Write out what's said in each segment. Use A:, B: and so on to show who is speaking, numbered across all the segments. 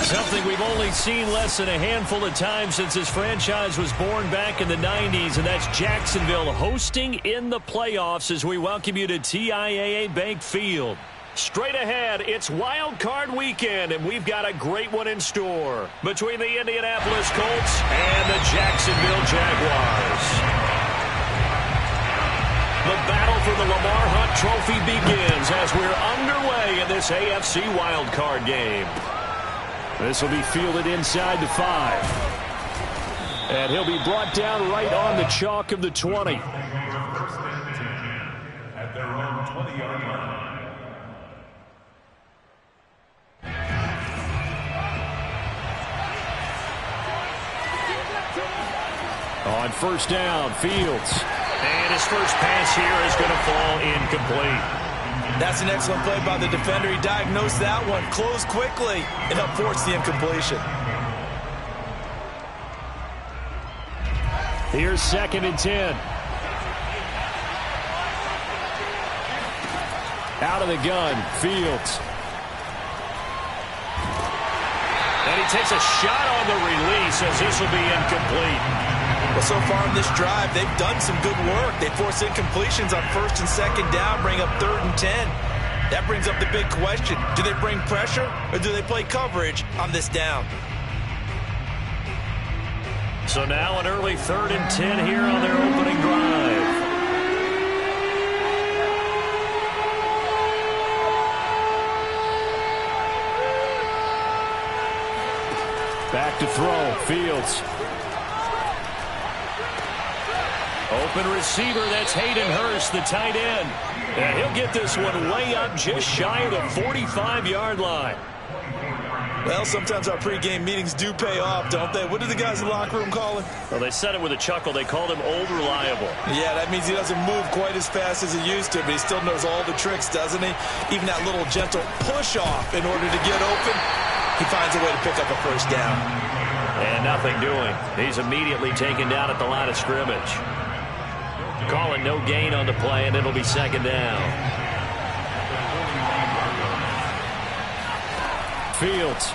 A: Something we've only seen less than a handful of times since this franchise was born back in the 90s, and that's Jacksonville hosting in the playoffs as we welcome you to TIAA Bank Field. Straight ahead, it's Wild Card Weekend, and we've got a great one in store between the Indianapolis Colts and the Jacksonville Jaguars. The battle for the Lamar Hunt Trophy begins as we're underway in this AFC Wild Card game. This will be fielded inside the 5. And he'll be brought down right on the chalk of the 20.
B: At their own 20-yard line.
A: On first down, Fields. And his first pass here is going to fall incomplete.
C: That's an excellent play by the defender. He diagnosed that one, closed quickly, and helped force the incompletion.
A: Here's 2nd and 10. Out of the gun, Fields. And he takes a shot on the release as this will be incomplete.
C: Well, so far in this drive, they've done some good work. They force incompletions on 1st and 2nd down, bring up 3rd and 10. That brings up the big question. Do they bring pressure or do they play coverage on this down?
A: So now an early 3rd and 10 here on their opening drive. Back to throw, Fields. Open receiver, that's Hayden Hurst, the tight end. And he'll get this one way up just shy of the 45-yard line.
C: Well, sometimes our pregame meetings do pay off, don't they? What do the guys in the locker room call him?
A: Well, they said it with a chuckle. They called him Old Reliable.
C: Yeah, that means he doesn't move quite as fast as he used to, but he still knows all the tricks, doesn't he? Even that little gentle push-off in order to get open, he finds a way to pick up a first down.
A: And nothing doing. He's immediately taken down at the line of scrimmage. Calling no gain on the play, and it'll be 2nd down. Fields.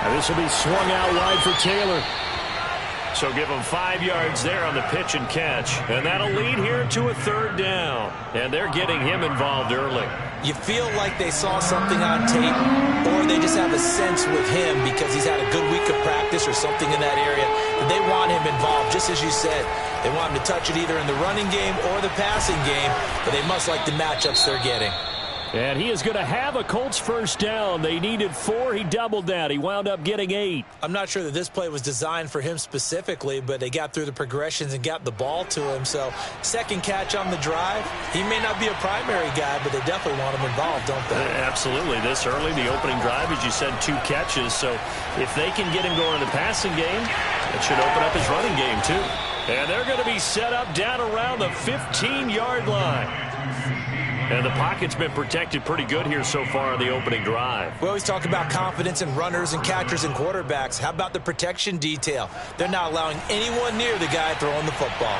A: Now this will be swung out wide for Taylor. So give him 5 yards there on the pitch and catch. And that'll lead here to a 3rd down. And they're getting him involved early.
C: You feel like they saw something on tape, or they just have a sense with him because he's had a good week of practice or something in that area. They want him involved, just as you said. They want him to touch it either in the running game or the passing game, but they must like the matchups they're getting.
A: And he is going to have a Colts first down. They needed 4. He doubled that. He wound up getting 8.
C: I'm not sure that this play was designed for him specifically, but they got through the progressions and got the ball to him. So 2nd catch on the drive. He may not be a primary guy, but they definitely want him involved, don't they?
A: Absolutely. This early, the opening drive, as you said, 2 catches. So if they can get him going in the passing game, it should open up his running game too. And they're going to be set up down around the 15-yard line. And the pocket's been protected pretty good here so far on the opening drive.
C: We always talk about confidence in runners and catchers and quarterbacks. How about the protection detail? They're not allowing anyone near the guy throwing the football.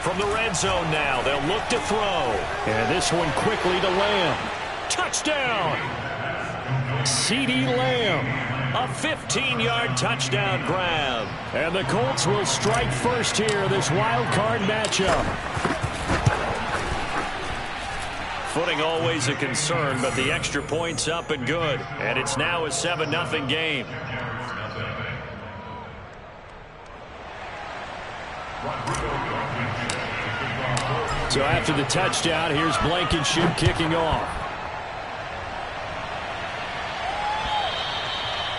A: From the red zone now, they'll look to throw. And this one quickly to Lamb. Touchdown! CeeDee Lamb. A 15-yard touchdown grab. And the Colts will strike first here, this wild card matchup. Footing always a concern, but the extra point's up and good. And it's now a 7-0 game. So after the touchdown, here's Blankenship kicking off.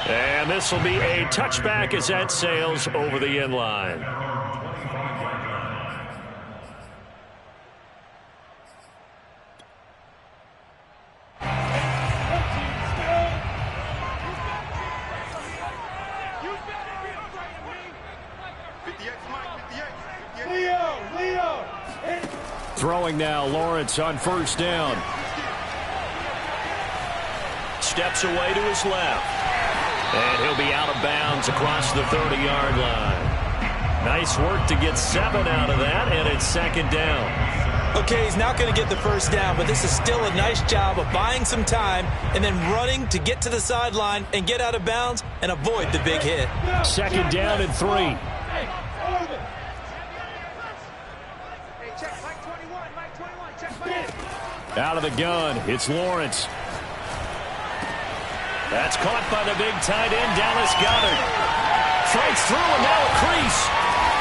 A: And this will be a touchback as that sails over the end line. Throwing now, Lawrence on first down. steps away to his left. And he'll be out of bounds across the 30-yard line. Nice work to get 7 out of that, and it's second down.
C: Okay, he's not going to get the first down, but this is still a nice job of buying some time and then running to get to the sideline and get out of bounds and avoid the big hit.
A: Second down and 3. Out of the gun, it's Lawrence. That's caught by the big tight end, Dallas Goedert. Fights through and now a crease.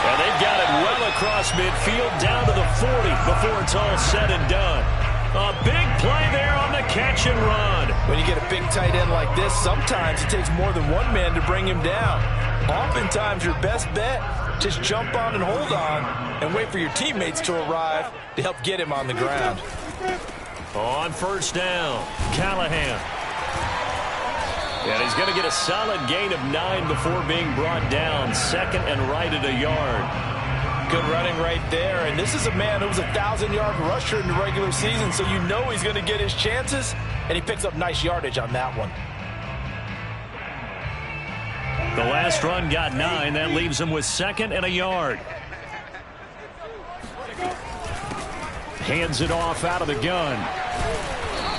A: And they've got it well across midfield down to the 40 before it's all said and done. A big play there on the catch and run.
D: When you get a big tight end like this, sometimes it takes more than one man to bring him down. Oftentimes your best bet, just jump on and hold on and wait for your teammates to arrive to help get him on the ground.
A: On first down, Callahan. And he's going to get a solid gain of 9 before being brought down. Second and right at a yard.
D: Good running right there. And this is a man who was a 1,000-yard rusher in the regular season, so you know he's going to get his chances, and he picks up nice yardage on that one.
A: The last run got 9. That leaves him with second and a yard. Hands it off out of the gun.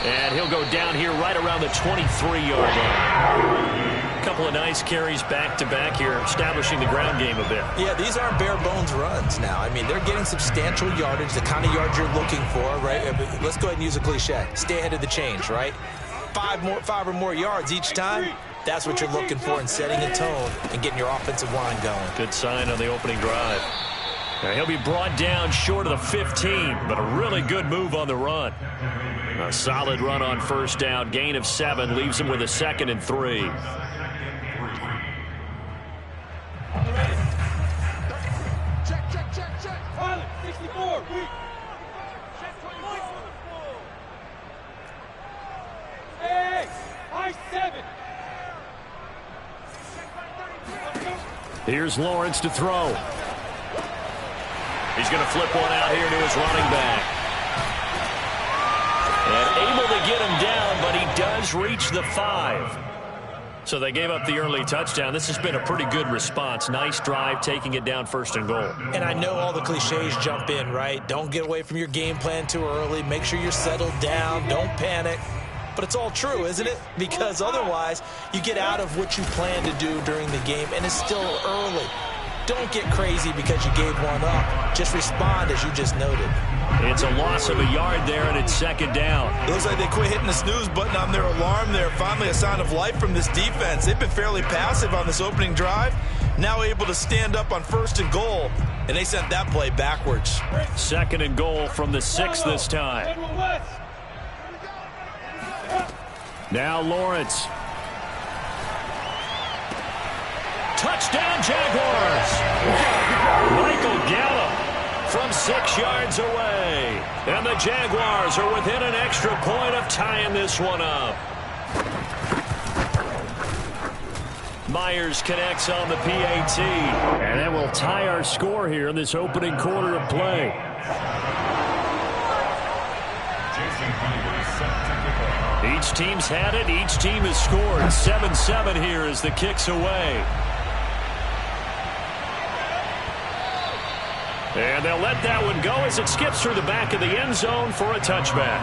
A: And he'll go down here right around the 23-yard line. A couple of nice carries back-to-back here, establishing the ground game a bit.
C: Yeah, these aren't bare-bones runs now. I mean, they're getting substantial yardage, the kind of yards you're looking for, right? Let's go ahead and use a cliche. Stay ahead of the change, right? 5 or more yards each time. That's what you're looking for in setting a tone and getting your offensive line going.
A: Good sign on the opening drive. Now he'll be brought down short of the 15, but a really good move on the run. A solid run on first down. Gain of 7 leaves him with a second and 3.
E: Check. 64. Hey, I-7.
A: Here's Lawrence to throw. He's going to flip one out here to his running back. And able to get him down, but he does reach the 5. So they gave up the early touchdown. This has been a pretty good response. Nice drive, taking it down first and goal.
C: And I know all the cliches jump in, right? Don't get away from your game plan too early. Make sure you're settled down. Don't panic. But it's all true, isn't it? Because otherwise, you get out of what you plan to do during the game, and it's still early. Don't get crazy because you gave one up. Just respond as you just noted.
A: It's a loss of a yard there, and it's second down.
D: It looks like they quit hitting the snooze button on their alarm there. Finally a sign of life from this defense. They've been fairly passive on this opening drive. Now able to stand up on first and goal, and they sent that play backwards.
A: Second and goal from the 6 this time. Now Lawrence. Touchdown, Jaguars! Michael Gallup from 6 yards away. And the Jaguars are within an extra point of tying this one up. Myers connects on the PAT. And that will tie our score here in this opening quarter of play. Each team's had it. Each team has scored. 7-7 here as the kick's away. And they'll let that one go as it skips through the back of the end zone for a touchback.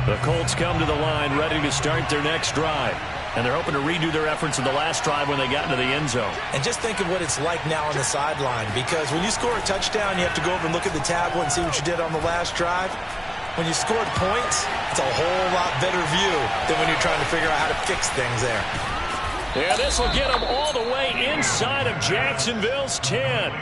A: The Colts come to the line ready to start their next drive. And they're hoping to redo their efforts in the last drive when they got into the end zone.
C: And just think of what it's like now on the sideline, because when you score a touchdown, you have to go over and look at the tablet and see what you did on the last drive. When you scored points, it's a whole lot better view than when you're trying to figure out how to fix things there.
A: Yeah, this will get them all the way inside of Jacksonville's 10.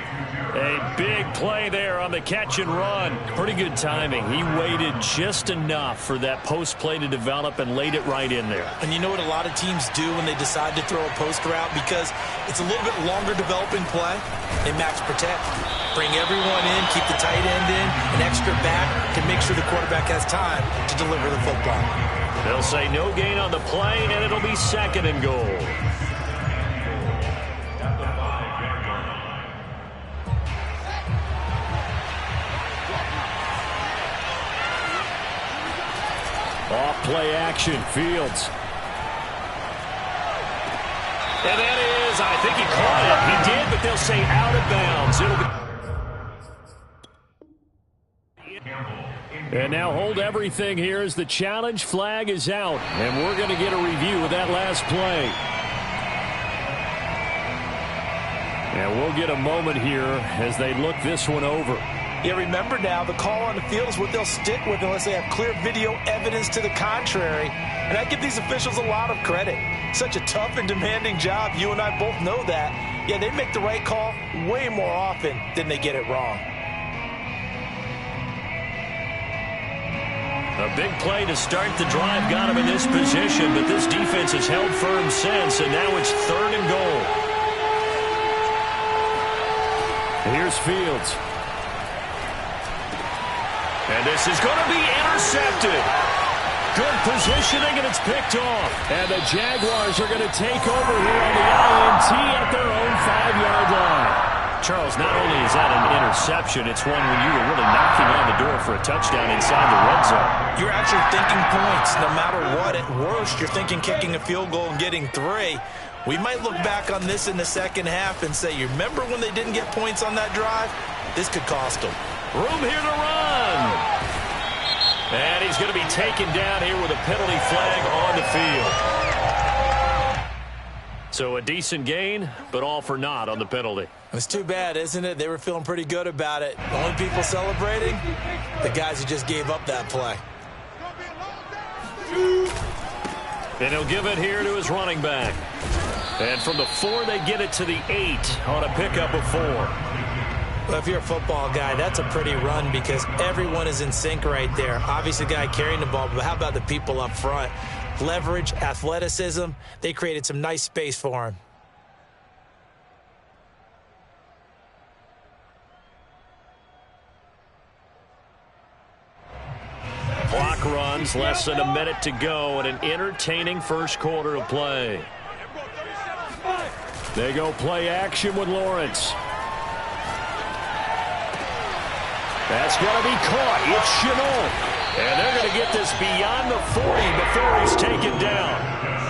A: A big play there on the catch and run. Pretty good timing. He waited just enough for that post play to develop and laid it right in there.
C: And you know what a lot of teams do when they decide to throw a post route? Because it's a little bit longer developing play. They max protect. Bring everyone in, keep the tight end in, an extra back to make sure the quarterback has time to deliver the football.
A: They'll say no gain on the play, and it'll be second and goal. play action. Fields. And that is, I think he caught it. He did, but they'll say out of bounds. And now hold everything here as the challenge flag is out. And we're going to get a review of that last play. And we'll get a moment here as they look this one over.
C: Yeah, remember now, the call on the field is what they'll stick with unless they have clear video evidence to the contrary. And I give these officials a lot of credit. Such a tough and demanding job. You and I both know that. Yeah, they make the right call way more often than they get it wrong.
A: A big play to start the drive got him in this position, but this defense has held firm since, and now it's 3rd and goal. Here's Fields. And this is going to be intercepted. Good positioning, and it's picked off. And the Jaguars are going to take over here on the INT at their own 5-yard line. Charles, not only is that an interception, it's one when you were really knocking on the door for a touchdown inside the red zone.
C: You're actually thinking points no matter what. At worst, you're thinking kicking a field goal and getting 3. We might look back on this in the second half and say, you remember when they didn't get points on that drive? This could cost them.
A: Room here to run. And he's going to be taken down here with a penalty flag on the field. So a decent gain, but all for naught on the penalty.
C: It's too bad, isn't it? They were feeling pretty good about it. The only people celebrating, the guys who just gave up that play.
A: And he'll give it here to his running back. And from the 4, they get it to the 8 on a pickup of 4.
C: Well, if you're a football guy, that's a pretty run because everyone is in sync right there. Obviously, the guy carrying the ball, but how about the people up front? Leverage, athleticism, they created some nice space for him.
A: Clock runs, less than a minute to go, and an entertaining first quarter of play. They go play action with Lawrence. That's going to be caught. It's Chenault. And they're going to get this beyond the 40 before he's taken down.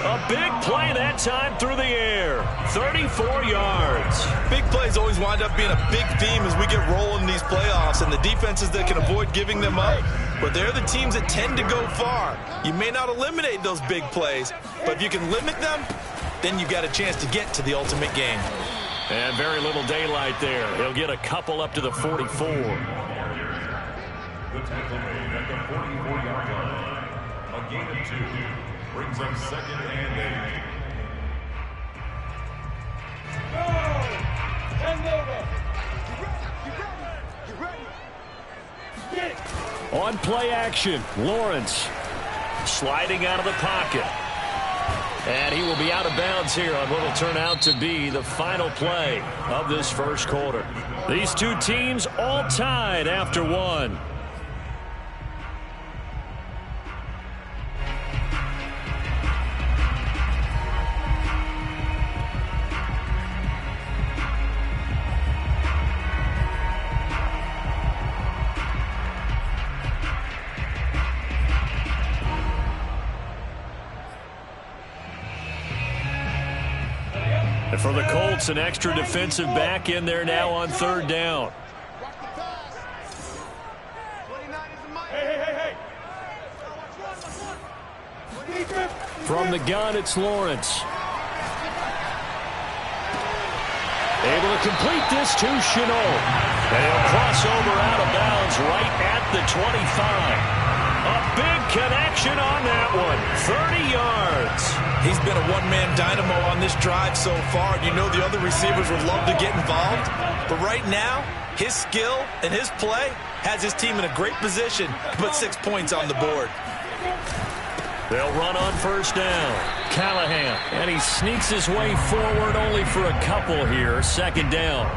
A: A big play that time through the air. 34 yards.
D: Big plays always wind up being a big theme as we get rolling in these playoffs, and the defenses that can avoid giving them up. But they're the teams that tend to go far. You may not eliminate those big plays, but if you can limit them, then you've got a chance to get to the ultimate game.
A: And very little daylight there. He'll get a couple up to the 44.
B: The tackle made at the 44-yard line. A gain of 2 brings up 2nd and 8.
A: On play action, Lawrence sliding out of the pocket. And he will be out of bounds here on what will turn out to be the final play of this first quarter. These two teams all tied after 1. And for the Colts, an extra defensive back in there now on 3rd down. From the gun, it's Lawrence. Able to complete this to Chenault. And he'll cross over out of bounds right at the 25. A big connection on that one. 30 yards.
C: He's been a one-man dynamo on this drive so far. You know the other receivers would love to get involved. But right now, his skill and his play has his team in a great position to put 6 points on the board.
A: They'll run on 1st down. Callahan, and he sneaks his way forward only for a couple here. 2nd down.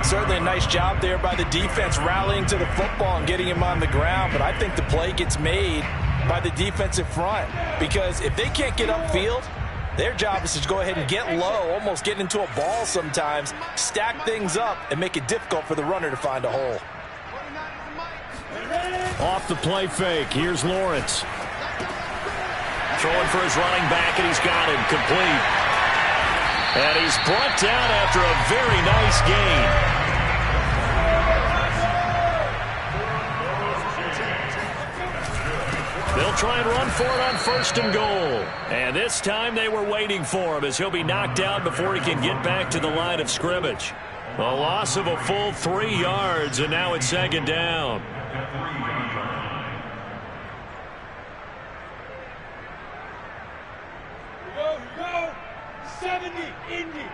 C: Certainly a nice job there by the defense rallying to the football and getting him on the ground. But I think the play gets made by the defensive front because if they can't get upfield, their job is to go ahead and get low, almost get into a ball sometimes, stack things up, and make it difficult for the runner to find a hole.
A: Off the play fake, here's Lawrence. Throwing for his running back, and he's got him complete. And he's brought down after a very nice gain. They'll try and run for it on 1st and goal. And this time they were waiting for him as he'll be knocked down before he can get back to the line of scrimmage. A loss of a full 3 yards, and now it's 2nd down.
E: Here we go. 70, Indy.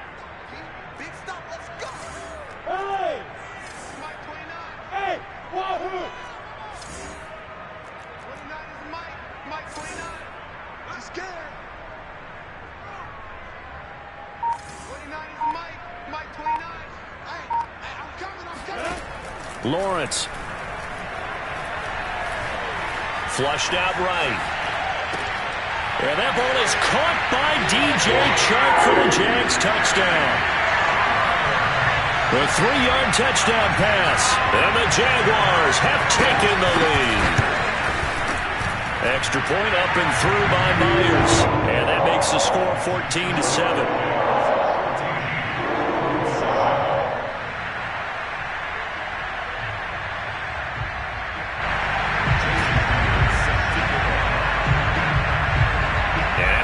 F: Big stop, let's go.
E: Hey!
F: Mike 29.
E: Hey! Wahoo!
F: 29 is Mike. Mike 29. I'm scared. 29 is Mike. Mike 29. Hey, I'm coming.
A: Lawrence. Flushed out right. And that ball is caught by DJ Chark for the Jags touchdown. A 3-yard touchdown pass. And the Jaguars have taken the lead. Extra point up and through by Myers. And that makes the score 14-7.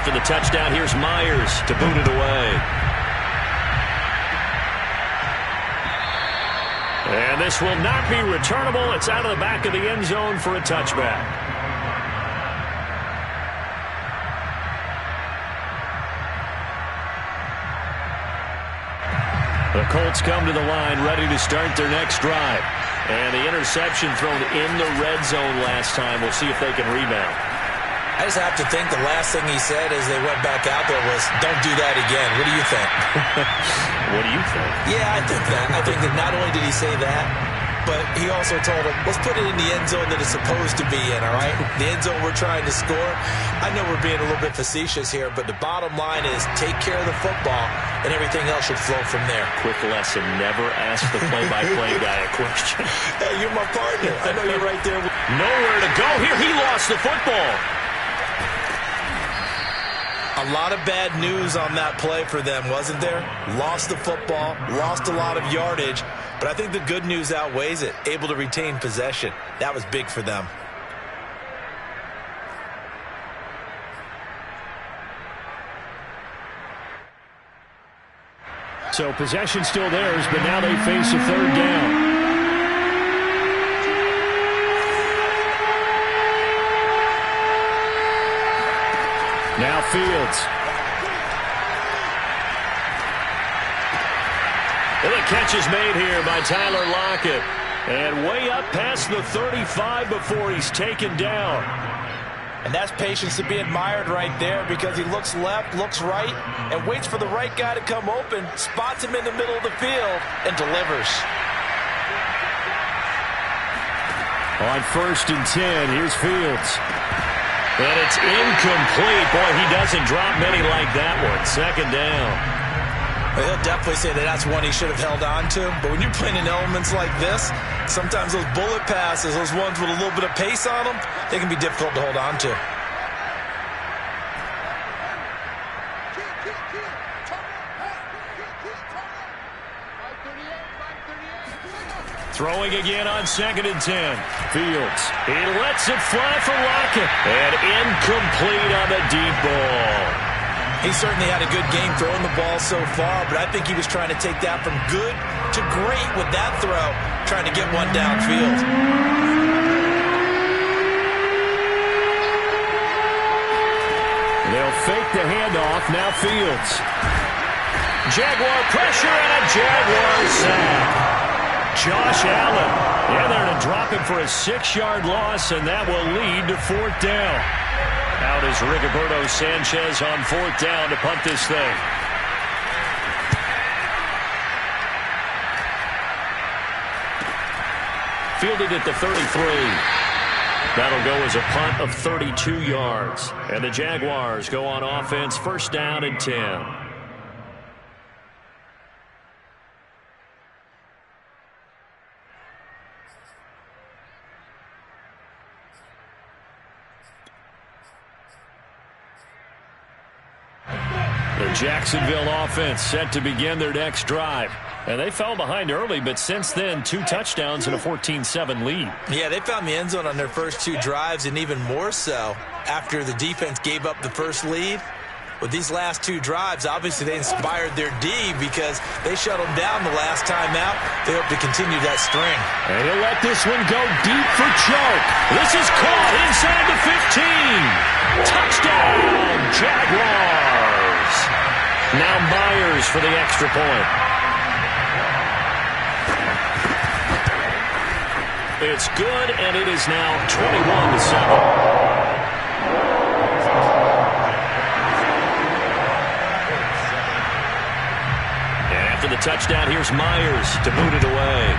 A: After the touchdown, here's Myers to boot it away. And this will not be returnable. It's out of the back of the end zone for a touchback. The Colts come to the line ready to start their next drive. And the interception thrown in the red zone last time. We'll see if they can rebound.
C: I just have to think the last thing he said as they went back out there was, don't do that again. What do you think?
A: What do you think?
C: Yeah, I think that. I think that not only did he say that, but he also told him, let's put it in the end zone that it's supposed to be in, all right? The end zone we're trying to score. I know we're being a little bit facetious here, but the bottom line is take care of the football, and everything else should flow from there.
A: Quick lesson, never ask the play-by-play guy a question.
C: Hey, you're my partner. I know you're right there.
A: Nowhere to go here. He lost the football.
C: A lot of bad news on that play for them, wasn't there? Lost the football, lost a lot of yardage, but I think the good news outweighs it. Able to retain possession. That was big for them.
A: So possession still theirs, but now they face a 3rd down. Now Fields. And the catch is made here by Tyler Lockett. And way up past the 35 before he's taken down.
D: And that's patience to be admired right there because he looks left, looks right, and waits for the right guy to come open, spots him in the middle of the field, and delivers.
A: On 1st and 10, here's Fields. And it's incomplete. Boy, he doesn't drop many like that one. 2nd down.
C: Well, he'll definitely say that that's one he should have held on to. But when you're playing in elements like this, sometimes those bullet passes, those ones with a little bit of pace on them, they can be difficult to hold on to.
A: Throwing again on 2nd and 10. Fields. He lets it fly for Lockett. And incomplete on the deep ball.
C: He certainly had a good game throwing the ball so far, but I think he was trying to take that from good to great with that throw, trying to get one downfield.
A: They'll fake the handoff. Now Fields. Jaguar pressure and a Jaguar sack. Josh Allen. Yeah, they're to drop him for a 6-yard loss, and that will lead to 4th down. Out is Rigoberto Sanchez on 4th down to punt this thing. Fielded at the 33. That'll go as a punt of 32 yards. And the Jaguars go on offense, 1st down and 10. The Jacksonville offense set to begin their next drive. And they fell behind early, but since then, 2 touchdowns and a 14-7 lead.
C: Yeah, they found the end zone on their first 2 drives, and even more so after the defense gave up the first lead. With these last 2 drives, obviously they inspired their D because they shut them down the last time out. They hope to continue that string.
A: And he'll let this one go deep for Chark. This is caught inside the 15. Touchdown, Jaguars. Now Myers for the extra point. It's good, and it is now 21-7. After the touchdown, here's Myers to boot it away.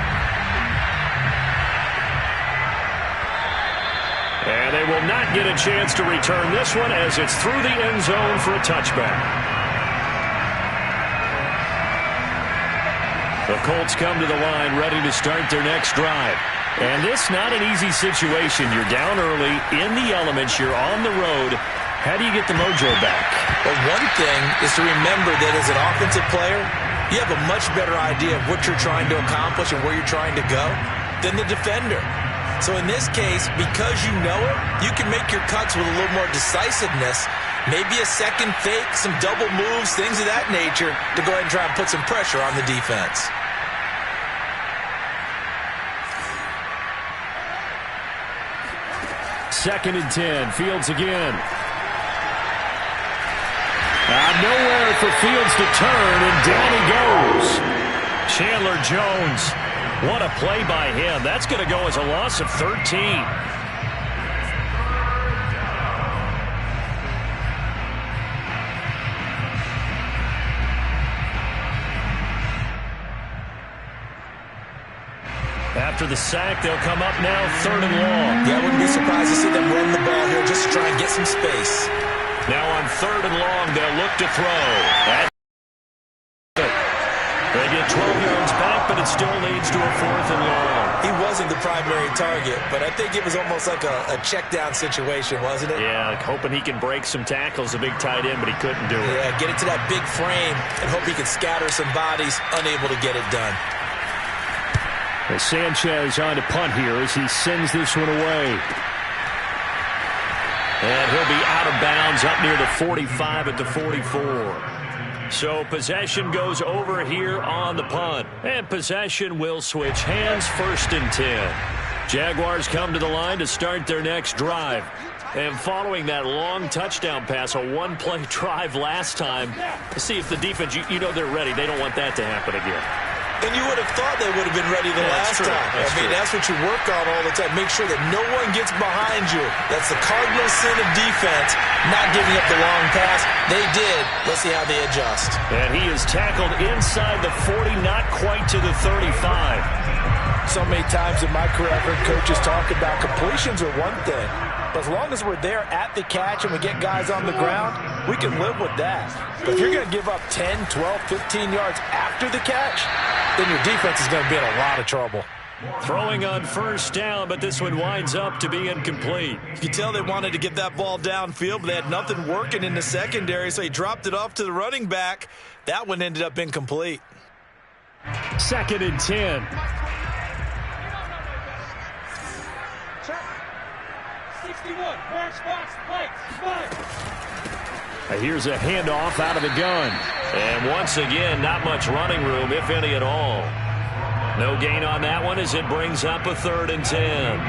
A: And they will not get a chance to return this one as it's through the end zone for a touchback. The Colts come to the line ready to start their next drive. And this not an easy situation. You're down early, in the elements, you're on the road. How do you get the mojo back?
C: Well, one thing is to remember that as an offensive player, you have a much better idea of what you're trying to accomplish and where you're trying to go than the defender. So in this case, because you know it, you can make your cuts with a little more decisiveness, maybe a second fake, some double moves, things of that nature, to go ahead and try and put some pressure on the defense.
A: Second and 10. Fields again. Nowhere for Fields to turn, and down he goes. Chandler Jones. What a play by him. That's going to go as a loss of 13. After the sack, they'll come up now 3rd and long.
C: Yeah, I wouldn't be surprised to see them run the ball here just to try and get some space.
A: Now on 3rd and long, they'll look to throw. They get 12 yards back, but it still leads to a 4th and long.
C: He wasn't the primary target, but I think it was almost like a check down situation, wasn't it?
A: Yeah, like hoping he can break some tackles, a big tight end, but he couldn't do it.
C: Yeah, get it to that big frame and hope he can scatter some bodies, unable to get it done.
A: Sanchez on to punt here as he sends this one away. And he'll be out of bounds up near the 45 at the 44. So possession goes over here on the punt. And possession will switch hands, 1st and 10. Jaguars come to the line to start their next drive. And following that long touchdown pass, a one-play drive last time, to see if the defense, you know they're ready. They don't want that to happen again.
C: And you would have thought they would have been ready the last time. That's what you work on all the time. Make sure that no one gets behind you. That's the cardinal sin of defense, not giving up the long pass. They did. Let's see how they adjust.
A: And he is tackled inside the 40, not quite to the 35.
D: So many times in my career, I've heard coaches talk about completions are one thing. But as long as we're there at the catch and we get guys on the ground, we can live with that. But if you're going to give up 10, 12, 15 yards after the catch, then your defense is going to be in a lot of trouble.
A: Throwing on 1st down, but this one winds up to be incomplete.
C: You can tell they wanted to get that ball downfield, but they had nothing working in the secondary, so he dropped it off to the running back. That one ended up incomplete.
A: 2nd and 10.
E: 61, march box, fight.
A: Here's a handoff out of the gun. And once again, not much running room, if any at all. No gain on that one as it brings up a 3rd and 10.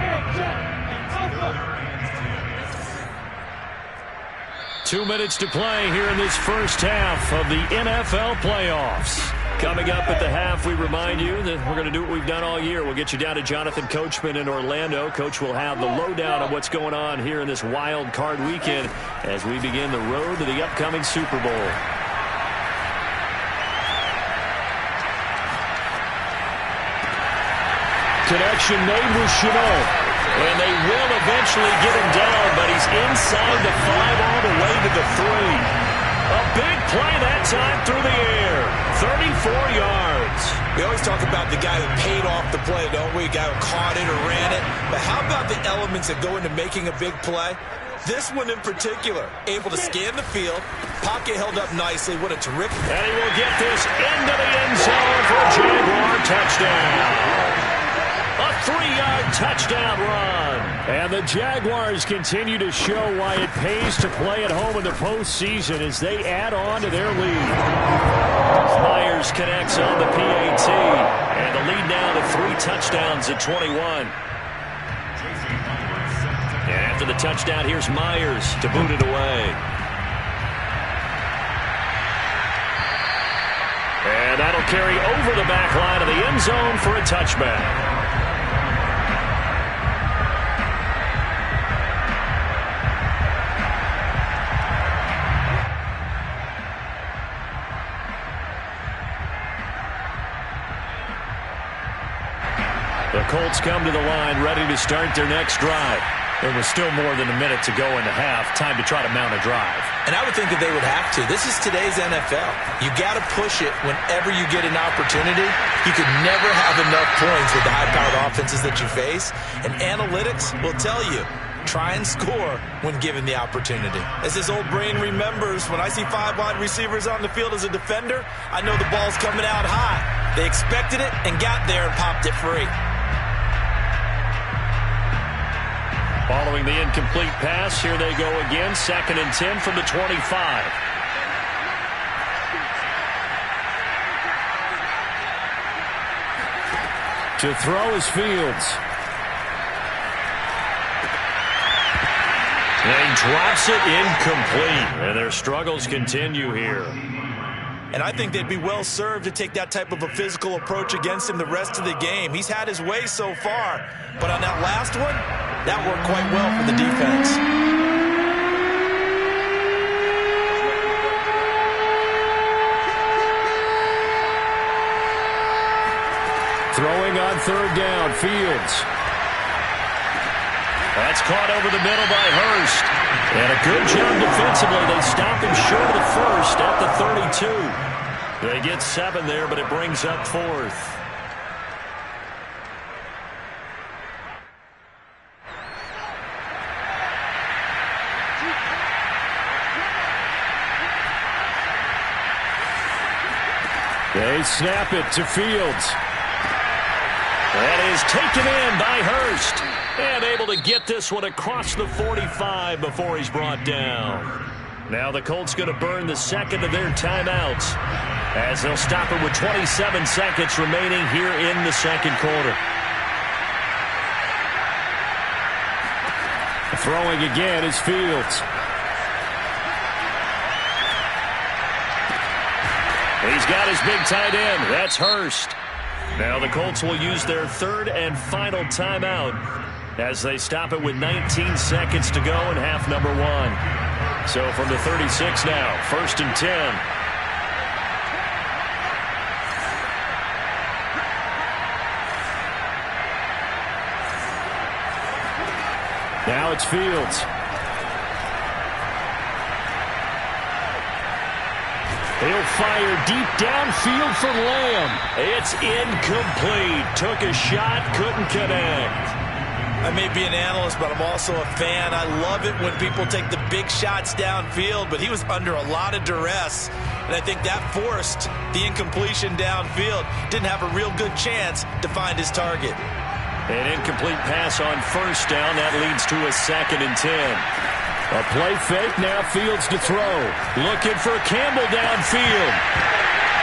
A: 2 minutes to play here in this first half of the NFL playoffs. Coming up at the half, we remind you that we're going to do what we've done all year. We'll get you down to Jonathan Coachman in Orlando. Coach will have the lowdown of what's going on here in this wild card weekend as we begin the road to the upcoming Super Bowl. Connection made with Chenault. And they will eventually get him down, but he's inside the 5 all the way to the 3. A big play that time through the air. 34 yards.
C: We always talk about the guy who paid off the play, don't we? The guy who caught it or ran it. But how about the elements that go into making a big play? This one in particular, able to scan the field, pocket held up nicely. What a terrific.
A: And he will get this into the end zone for a Jaguar touchdown. A 3-yard touchdown run. And the Jaguars continue to show why it pays to play at home in the postseason as they add on to their lead. Myers connects on the PAT. And the lead now to 3 touchdowns at 21. And after the touchdown, here's Myers to boot it away. And that'll carry over the back line of the end zone for a touchback. The Colts come to the line ready to start their next drive. There was still more than a minute to go in the half. Time to try to mount a drive.
C: And I would think that they would have to. This is today's NFL. You got to push it whenever you get an opportunity. You can never have enough points with the high-powered offenses that you face. And analytics will tell you, try and score when given the opportunity.
D: As his old brain remembers, when I see 5 wide receivers on the field as a defender, I know the ball's coming out high. They expected it and got there and popped it free.
A: Following the incomplete pass, here they go again. 2nd and 10 from the 25. To throw is Fields. And he drops it incomplete. And their struggles continue here.
D: And I think they'd be well served to take that type of a physical approach against him the rest of the game. He's had his way so far. But on that last one, that worked quite well for the defense.
A: Throwing on 3rd down, Fields. That's caught over the middle by Hurst. And a good job defensively. They stop him short of the first at the 32. They get 7 there, but it brings up 4th. They snap it to Fields. That is taken in by Hurst. And able to get this one across the 45 before he's brought down. Now the Colts going to burn the second of their timeouts as they'll stop it with 27 seconds remaining here in the second quarter. Throwing again is Fields. He's got his big tight end. That's Hurst. Now the Colts will use their 3rd and final timeout as they stop it with 19 seconds to go in half number 1. So from the 36 now, 1st and 10. Now it's Fields. He'll fire deep downfield for Lamb. It's incomplete. Took a shot, couldn't connect.
D: I may be an analyst, but I'm also a fan. I love it when people take the big shots downfield, but he was under a lot of duress, and I think that forced the incompletion downfield. Didn't have a real good chance to find his target.
A: An incomplete pass on 1st down. That leads to a 2nd and 10. A play fake, now Fields to throw. Looking for Campbell downfield.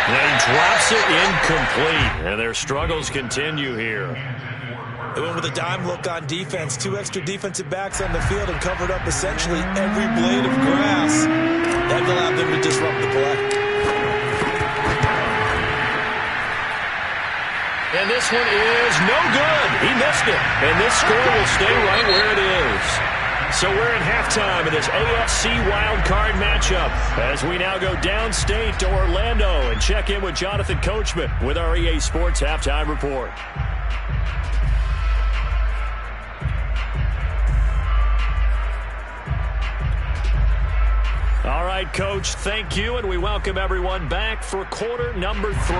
A: And he drops it incomplete. And their struggles continue here.
D: They went with a dime look on defense. 2 extra defensive backs on the field and covered up essentially every blade of grass. That allowed them to disrupt the play.
A: And this one is no good. He missed it. And this score will stay right where it is. So we're in halftime of this AFC wildcard matchup as we now go downstate to Orlando and check in with Jonathan Coachman with our EA Sports Halftime Report. All right, Coach, thank you, and we welcome everyone back for quarter number 3.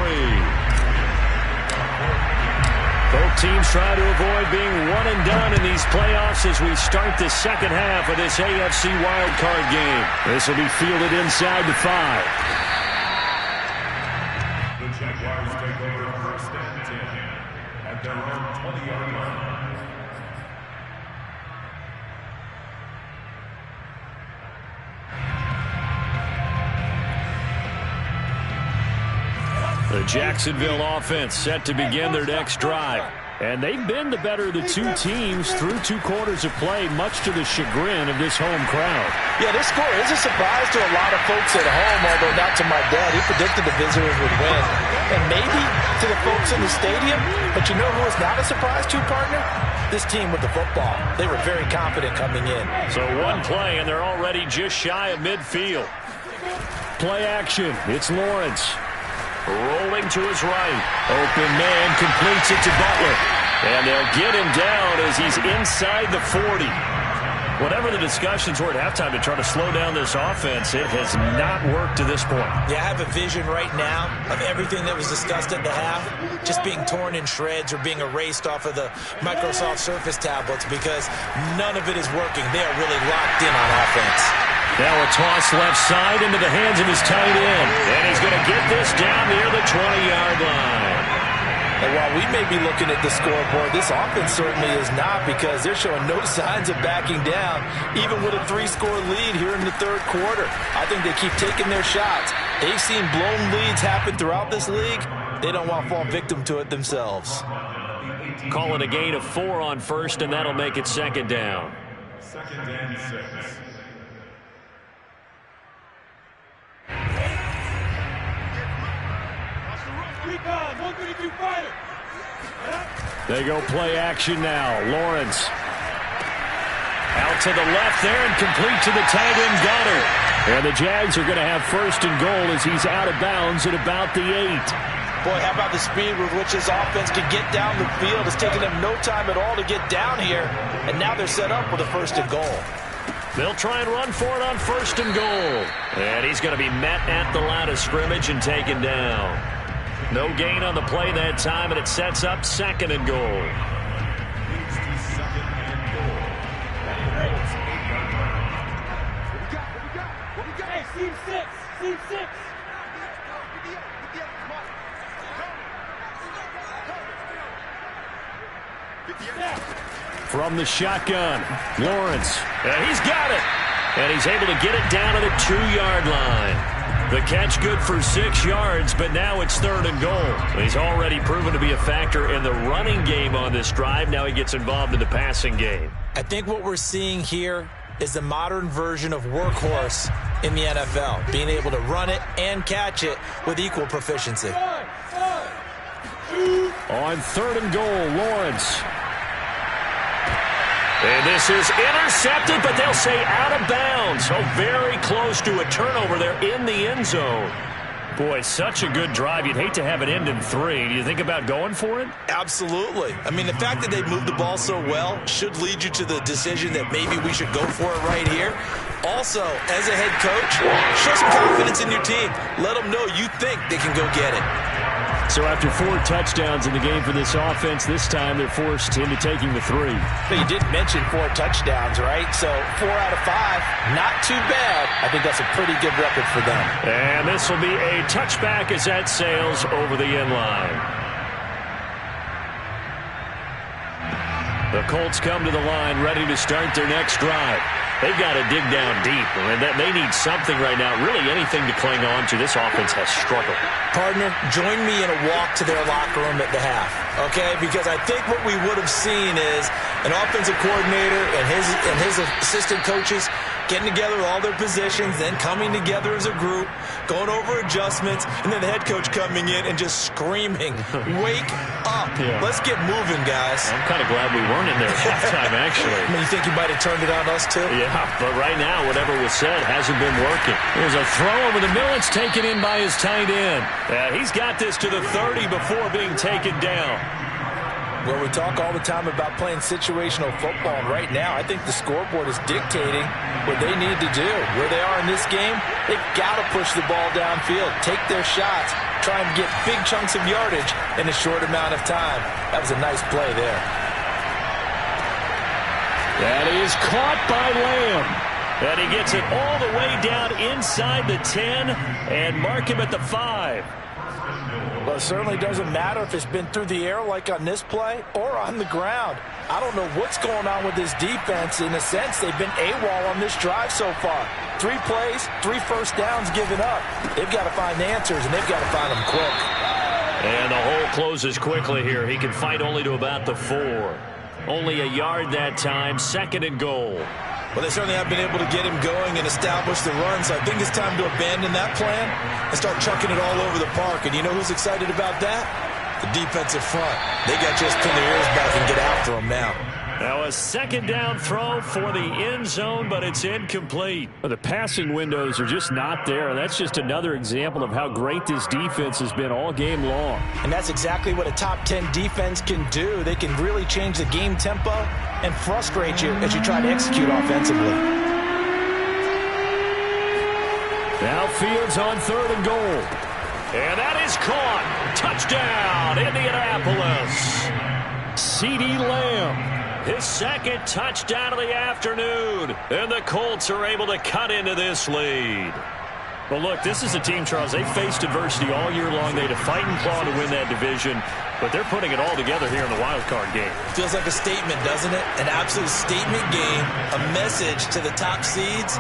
A: Both teams try to avoid being one and done in these playoffs as we start the second half of this AFC wildcard game. This will be fielded inside the 5.
B: The Jaguars take over first and 10 at their own 20-yard line.
A: The Jacksonville offense set to begin their next drive. And they've been the better of the two teams through 2 quarters of play, much to the chagrin of this home crowd.
D: Yeah, this score is a surprise to a lot of folks at home, although not to my dad. He predicted the visitors would win. And maybe to the folks in the stadium. But you know who is not a surprise to, partner? This team with the football. They were very confident coming in.
A: So one play, and they're already just shy of midfield. Play action. It's Lawrence. Rolling to his right. Open man completes it to Butler. And they'll get him down as he's inside the 40. Whatever the discussions were at halftime to try to slow down this offense, it has not worked to this point.
C: Yeah, I have a vision right now of everything that was discussed at the half just being torn in shreds or being erased off of the Microsoft Surface tablets because none of it is working. They are really locked in on offense.
A: Now a toss left side into the hands of his tight end. And he's going to get this down near the 20-yard line.
D: And while we may be looking at the scoreboard, this offense certainly is not because they're showing no signs of backing down, even with a 3-score lead here in the third quarter. I think they keep taking their shots. They've seen blown leads happen throughout this league. They don't want to fall victim to it themselves.
A: Call it a gain of 4 on first, and that'll make it second down.
B: Second and 6.
A: They go play action now. Lawrence. Out to the left there and complete to the tight end Goddard. And the Jags are going to have first and goal as he's out of bounds at about the 8.
D: Boy, how about the speed with which this offense can get down the field? It's taken them no time at all to get down here. And now they're set up with a first and goal.
A: They'll try and run for it on first and goal. And he's going to be met at the line of scrimmage and taken down. No gain on the play that time, and it sets up second and goal.
E: Hey, team 6. Team 6.
A: From the shotgun, Lawrence. And he's got it. And he's able to get it down to the 2-yard line. The catch good for 6 yards, but now it's third and goal. He's already proven to be a factor in the running game on this drive. Now he gets involved in the passing game.
C: I think what we're seeing here is the modern version of workhorse in the NFL, being able to run it and catch it with equal proficiency.
A: On third and goal, Lawrence. And this is intercepted, but they'll say out of bounds. So very close to a turnover there in the end zone. Boy, such a good drive. You'd hate to have it end in 3. Do you think about going for it?
C: Absolutely. I mean, the fact that they moved the ball so well should lead you to the decision that maybe we should go for it right here. Also, as a head coach, show some confidence in your team. Let them know you think they can go get it.
A: So after 4 touchdowns in the game for this offense, this time they're forced into taking the 3.
D: But you did mention 4 touchdowns, right? So 4 out of 5, not too bad. I think that's a pretty good record for them.
A: And this will be a touchback as that sails over the end line. The Colts come to the line ready to start their next drive. They've got to dig down deep, and they need something right now, really anything to cling on to. This offense has struggled.
C: Partner, join me in a walk to their locker room at the half, okay? Because I think what we would have seen is an offensive coordinator and his assistant coaches getting together all their positions, then coming together as a group, going over adjustments, and then the head coach coming in and just screaming, wake up. Yeah. Let's get moving, guys.
A: I'm kind of glad we weren't in there at halftime, actually.
C: I mean, you think you might have turned it on us, too?
A: Yeah, but right now, whatever was said hasn't been working. There's a throw over the middle. It's taken in by his tight end. He's got this to the 30 before being taken down.
D: Well, we talk all the time about playing situational football, and right now I think the scoreboard is dictating what they need to do. Where they are in this game, they've got to push the ball downfield, take their shots, try and get big chunks of yardage in a short amount of time. That was a nice play there.
A: That is caught by Lamb. And he gets it all the way down inside the 10 and mark him at the 5.
D: Well, it certainly doesn't matter if it's been through the air like on this play or on the ground. I don't know what's going on with this defense. In a sense, they've been AWOL on this drive so far. 3 plays, 3 first downs given up. They've got to find answers, and they've got to find them quick.
A: And the hole closes quickly here. He can fight only to about the 4. Only a yard that time, 2nd and goal.
C: Well, they certainly have been able to get him going and establish the run, so I think it's time to abandon that plan and start chucking it all over the park. And you know who's excited about that? The defensive front. They got just pin their ears back and get after him now.
A: Now a 2nd down throw for the end zone, but it's incomplete. The passing windows are just not there. That's just another example of how great this defense has been all game long.
C: And that's exactly what a top 10 defense can do. They can really change the game tempo and frustrate you as you try to execute offensively.
A: Now Fields on 3rd and goal. And that is caught. Touchdown, Indianapolis. CeeDee Lamb. His 2nd touchdown of the afternoon. And the Colts are able to cut into this lead. Well, look, this is a team, Charles. They faced adversity all year long. They had to fight and claw to win that division. But they're putting it all together here in the wild card game.
C: Feels like a statement, doesn't it? An absolute statement game. A message to the top seeds.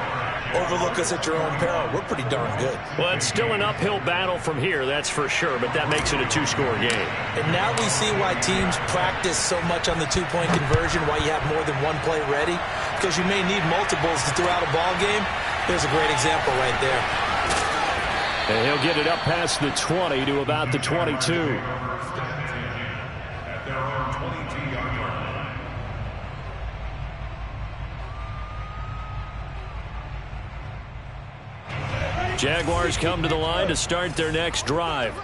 C: Overlook us at your own peril. We're pretty darn good.
A: Well, it's still an uphill battle from here, that's for sure, but that makes it a 2-score game.
C: And now we see why teams practice so much on the 2-point conversion, why you have more than one play ready, because you may need multiples to throw out a ball game. There's a great example right there.
A: And he'll get it up past the 20 to about the 22.
B: At their own 22-yard line.
A: Jaguars come to the line to start their next drive.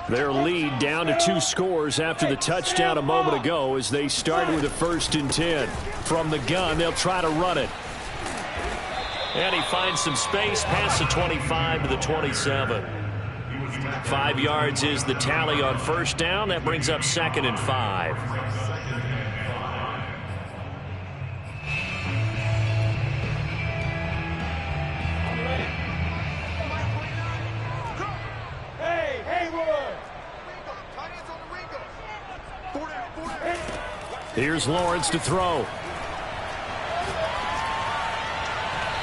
A: Their lead down to 2 scores after the touchdown a moment ago as they start with a 1st and 10. From the gun, they'll try to run it. And he finds some space past the 25 to the 27. 5 yards is the tally on 1st down. That brings up 2nd and 5. Here's Lawrence to throw.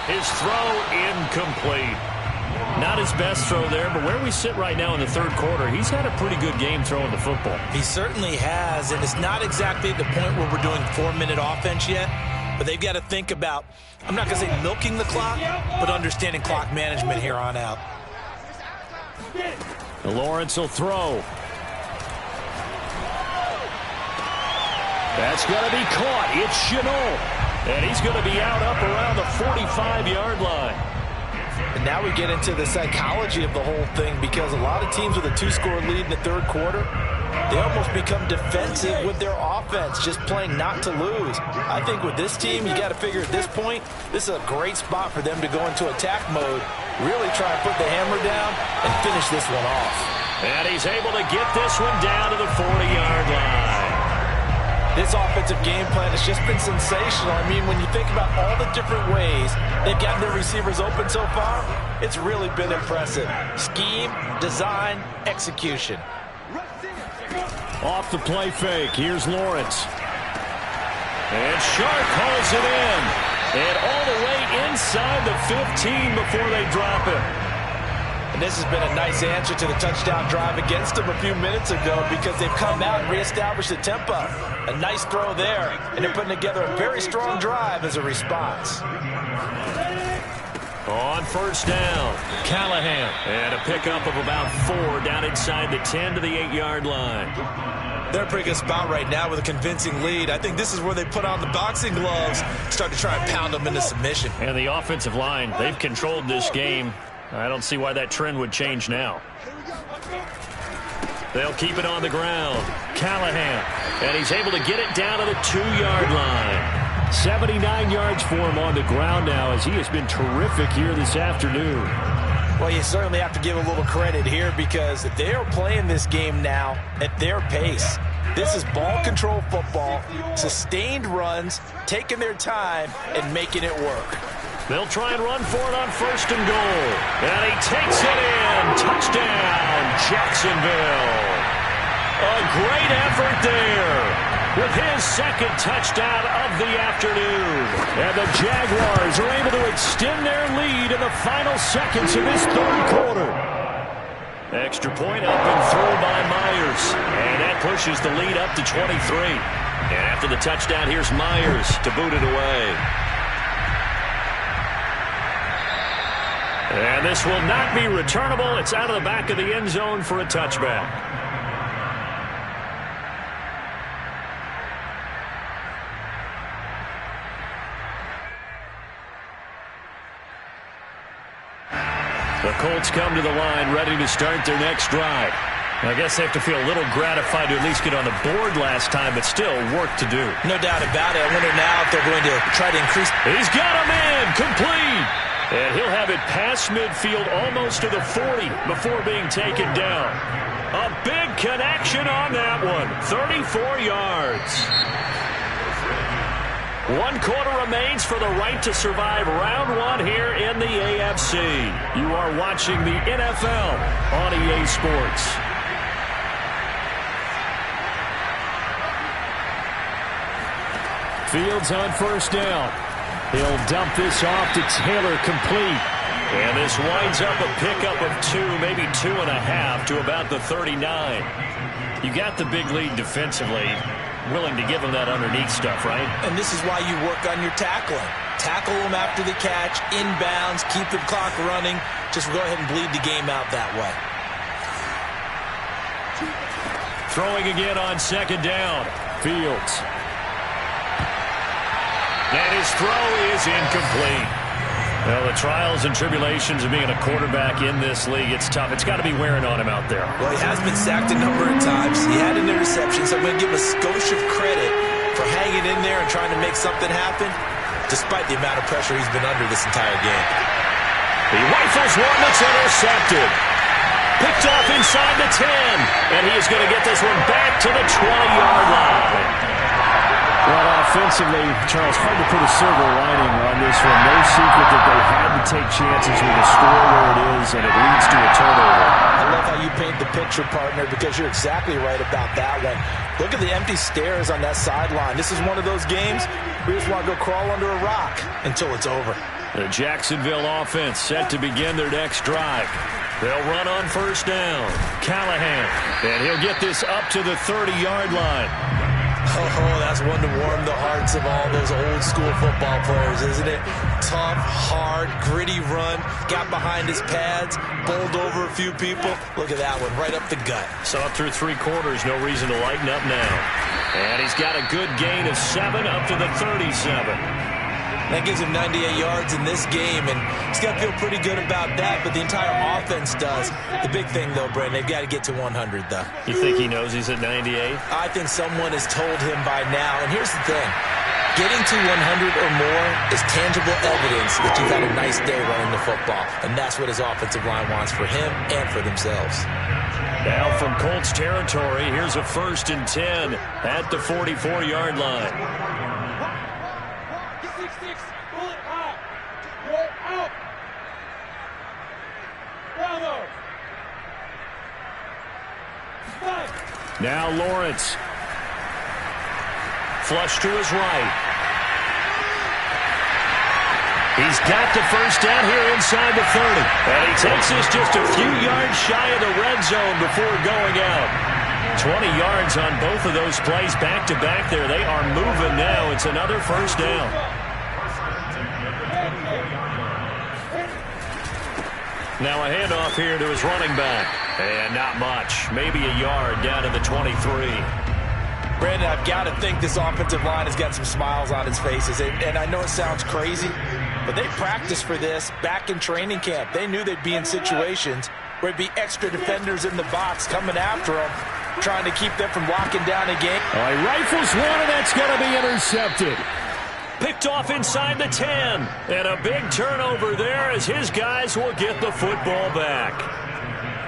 A: His throw incomplete. Not his best throw there, but where we sit right now in the 3rd quarter, he's had a pretty good game throwing the football.
C: He certainly has, and it's not exactly at the point where we're doing 4-minute offense yet, but they've got to think about, I'm not going to say milking the clock, but understanding clock management here on out.
A: Lawrence will throw. That's going to be caught. It's Chenault. And he's going to be out up around the 45-yard line.
D: And now we get into the psychology of the whole thing, because a lot of teams with a 2-score lead in the 3rd quarter, they almost become defensive with their offense, just playing not to lose. I think with this team, you got to figure at this point, this is a great spot for them to go into attack mode, really try to put the hammer down and finish this one off.
A: And he's able to get this one down to the 40-yard line.
D: This offensive game plan has just been sensational. I mean, when you think about all the different ways they've gotten their receivers open so far, it's really been impressive. Scheme, design, execution.
A: Off the play fake, here's Lawrence. And Sharp hauls it in. And all the way inside the 15 before they drop it.
D: And this has been a nice answer to the touchdown drive against them a few minutes ago, because they've come out and reestablished the tempo. A nice throw there, and they're putting together a very strong drive as a response.
A: On 1st down, Callahan. And a pickup of about 4 down inside the 10 to the 8-yard line.
C: They're in a pretty good spot right now with a convincing lead. I think this is where they put on the boxing gloves, start to try and pound them into submission.
A: And the offensive line, they've controlled this game. I don't see why that trend would change now. They'll keep it on the ground. Callahan, and he's able to get it down to the 2-yard line. 79 yards for him on the ground now, as he has been terrific here this afternoon.
C: Well, you certainly have to give a little credit here because they are playing this game now at their pace. This is ball control football, sustained runs, taking their time, and making it work.
A: They'll try and run for it on 1st and goal. And he takes it in. Touchdown, Jacksonville. A great effort there with his 2nd touchdown of the afternoon. And the Jaguars are able to extend their lead in the final seconds of this 3rd quarter. Extra point up and through by Myers. And that pushes the lead up to 23. And after the touchdown, here's Myers to boot it away. And this will not be returnable. It's out of the back of the end zone for a touchback. The Colts come to the line ready to start their next drive. I guess they have to feel a little gratified to at least get on the board last time, but still work to do.
C: No doubt about it. I wonder now if they're going to try to increase.
A: He's got a man complete. And he'll have it past midfield almost to the 40 before being taken down. A big connection on that one. 34 yards. 1 quarter remains for the right to survive round 1 here in the AFC. You are watching the NFL on EA Sports. Fields on 1st down. He'll dump this off to Taylor, complete. And this winds up a pickup of 2, maybe 2.5 to about the 39. You got the big lead defensively. Willing to give him that underneath stuff, right?
C: And this is why you work on your tackling. Tackle them after the catch, inbounds, keep the clock running. Just go ahead and bleed the game out that way.
A: Throwing again on 2nd down. Fields. And his throw is incomplete. Well, the trials and tribulations of being a quarterback in this league, it's tough. It's got to be wearing on him out there.
C: Well, he has been sacked a number of times. He had an interception, so I'm going to give him a skosh of credit for hanging in there and trying to make something happen, despite the amount of pressure he's been under this entire game.
A: He rifles one that's intercepted. Picked off inside the 10. And he is going to get this one back to the 20-yard line.
G: Well, offensively, Charles, hard to put a silver lining on this one. No secret that they had to take chances with a score where it is, and it leads to a turnover.
C: I love how you paint the picture, partner, because you're exactly right about that one. Look at the empty stares on that sideline. This is one of those games where you just want to go crawl under a rock until it's over.
A: The Jacksonville offense set to begin their next drive. They'll run on 1st down. Callahan, and he'll get this up to the 30-yard line.
C: Oh, that's one to warm the hearts of all those old-school football players, isn't it? Tough, hard, gritty run. Got behind his pads, bowled over a few people. Look at that one, right up the gut.
A: Saw through 3 quarters, no reason to lighten up now. And he's got a good gain of 7 up to the 37.
C: That gives him 98 yards in this game, and he's got to feel pretty good about that, but the entire offense does. The big thing, though, Brandon, they've got to get to 100, though.
A: You think he knows he's at 98?
C: I think someone has told him by now, and here's the thing. Getting to 100 or more is tangible evidence that you've had a nice day running the football, and that's what his offensive line wants for him and for themselves.
A: Now from Colts territory, here's a 1st and 10 at the 44-yard line. Now Lawrence. Flush to his right. He's got the 1st down here inside the 30. And he takes this just a few yards shy of the red zone before going out. 20 yards on both of those plays back-to-back there. They are moving now. It's another 1st down. Now a handoff here to his running back. And not much. Maybe a yard down to the 23.
C: Brandon, I've got to think this offensive line has got some smiles on its faces. And I know it sounds crazy, but they practiced for this back in training camp. They knew they'd be in situations
D: where it'd be extra defenders in the box coming after him, trying to keep them from locking down a game.
A: All right, rifles one, and that's going to be intercepted. Picked off inside the 10. And a big turnover there as his guys will get the football back.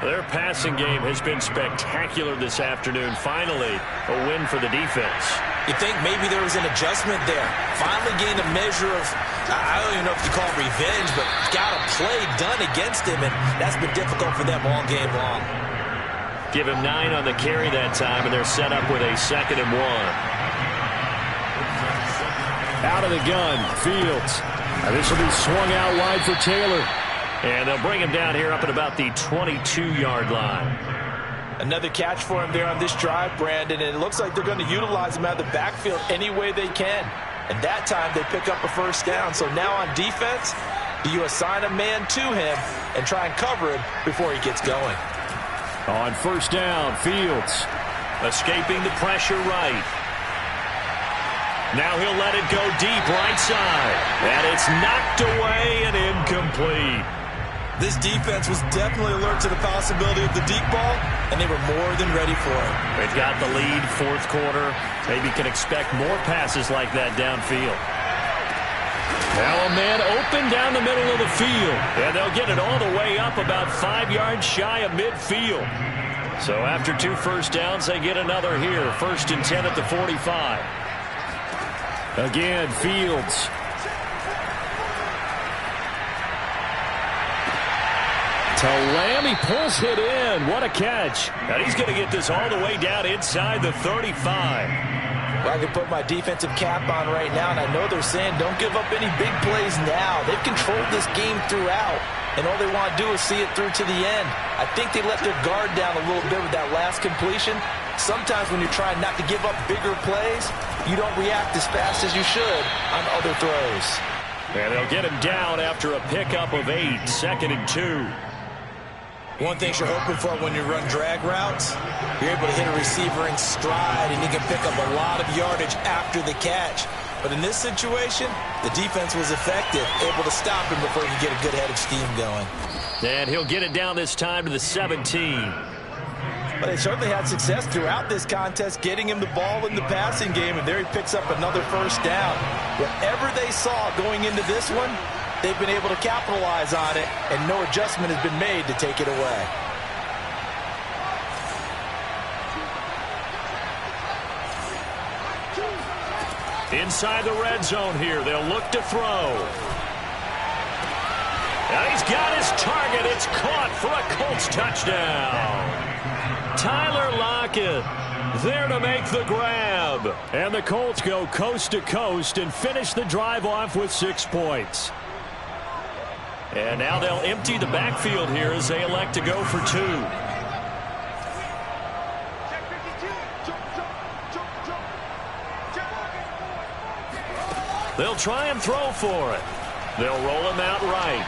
A: Their passing game has been spectacular this afternoon. Finally, a win for the defense.
C: You think maybe there was an adjustment there. Finally gained a measure of, I don't even know if you call it revenge, but got a play done against him, and that's been difficult for them all game long.
A: Give him 9 on the carry that time, and they're set up with a 2nd and 1. Out of the gun, Fields. Now this will be swung out wide for Taylor. And they'll bring him down here up at about the 22-yard line.
D: Another catch for him there on this drive, Brandon, and it looks like they're going to utilize him out of the backfield any way they can. And that time they pick up a first down. So now on defense, do you assign a man to him and try and cover him before he gets going?
A: On first down, Fields escaping the pressure right. Now he'll let it go deep right side. And it's knocked away and incomplete.
C: This defense was definitely alert to the possibility of the deep ball, and they were more than ready for it.
A: They've got the lead, fourth quarter. Maybe can expect more passes like that downfield. Now a man open down the middle of the field. And they'll get it all the way up about 5 yards shy of midfield. So after 2 first downs, they get another here. 1st and 10 at the 45. Again, Fields. To Lamb, he pulls it in. What a catch. And he's going to get this all the way down inside the 35.
D: Well, I can put my defensive cap on right now, and I know they're saying don't give up any big plays now. They've controlled this game throughout, and all they want to do is see it through to the end. I think they let their guard down a little bit with that last completion. Sometimes when you're trying not to give up bigger plays, you don't react as fast as you should on other throws.
A: And they'll get him down after a pickup of 8, 2nd and 2.
C: One thing you're hoping for when you run drag routes, you're able to hit a receiver in stride, and you can pick up a lot of yardage after the catch. But in this situation, the defense was effective, able to stop him before he could get a good head of steam going.
A: And he'll get it down this time to the 17.
D: But they certainly had success throughout this contest, getting him the ball in the passing game, and there he picks up another first down. Whatever they saw going into this one, they've been able to capitalize on it, and no adjustment has been made to take it away.
A: Inside the red zone here, they'll look to throw. Now he's got his target. It's caught for a Colts touchdown. Tyler Lockett there to make the grab. And the Colts go coast to coast and finish the drive off with 6 points. And now they'll empty the backfield here as they elect to go for 2. They'll try and throw for it. They'll roll him out right.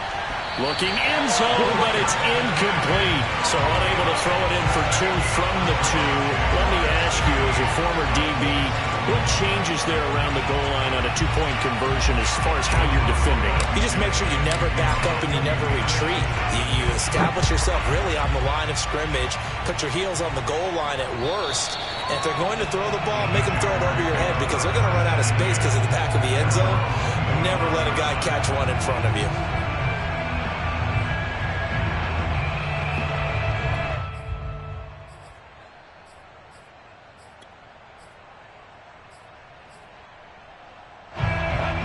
A: Looking end zone, but it's incomplete. So unable to throw it in for 2 from the 2. Let me ask you, as a former DB, what changes there around the goal line on a 2-point conversion as far as how you're defending?
C: You just make sure you never back up and you never retreat. You establish yourself really on the line of scrimmage, put your heels on the goal line at worst, and if they're going to throw the ball, make them throw it over your head because they're going to run out of space because of the back of the end zone. Never let a guy catch one in front of you.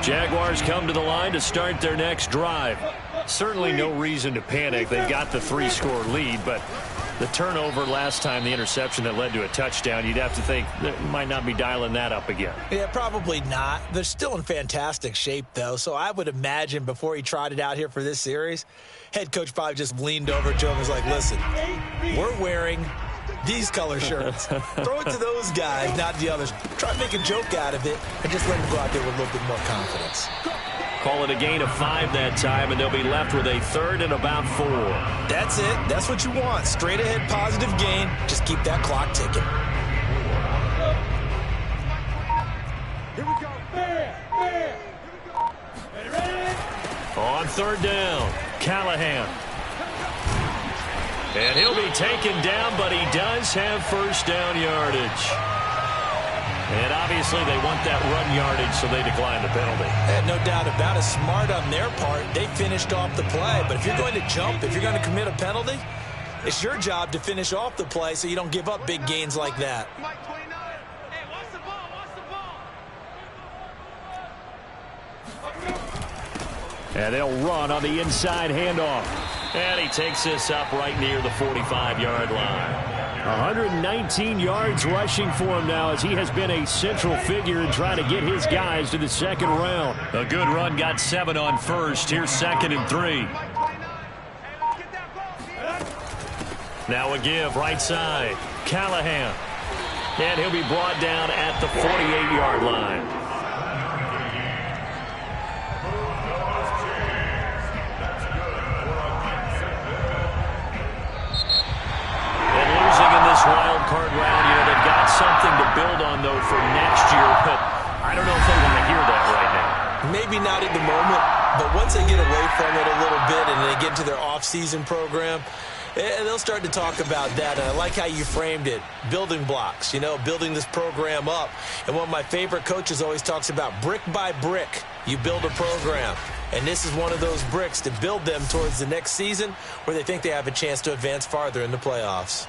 A: Jaguars come to the line to start their next drive. Certainly no reason to panic. They've got the 3-score lead, but the turnover last time, the interception that led to a touchdown, you'd have to think they might not be dialing that up again.
C: Yeah, probably not. They're still in fantastic shape, though, so I would imagine before he tried it out here for this series, head coach probably just leaned over to him and was like, listen, we're wearing these color shirts. Throw it to those guys, not the others. Try to make a joke out of it and just let them go out there with a little bit more confidence.
A: Call it a gain of 5 that time, and they'll be left with a 3rd and about 4.
C: That's it. That's what you want. Straight ahead positive gain. Just keep that clock ticking.
E: Here we go. Fair. Ready?
A: On 3rd down, Callahan. And he'll be taken down, but he does have first down yardage. And obviously they want that run yardage, so they decline the penalty.
C: No doubt about it. Smart on their part. They finished off the play. But if you're going to jump, if you're going to commit a penalty, it's your job to finish off the play so you don't give up big gains like that.
F: Hey, watch the ball,
A: And they'll run on the inside handoff. And he takes this up right near the 45-yard line. 119 yards rushing for him now as he has been a central figure in trying to get his guys to the second round. A good run, got 7 on first. Here's 2nd and 3. Now a give, right side. Callahan. And he'll be brought down at the 48-yard line. Wild card round, they've got something to build on, though, for next year, but I don't know if they want to hear that right now.
C: Maybe not at the moment, but once they get away from it a little bit and they get into their off-season program, they'll start to talk about that. And I like how you framed it, building blocks, building this program up. And one of my favorite coaches always talks about brick by brick, you build a program. And this is one of those bricks to build them towards the next season where they think they have a chance to advance farther in the playoffs.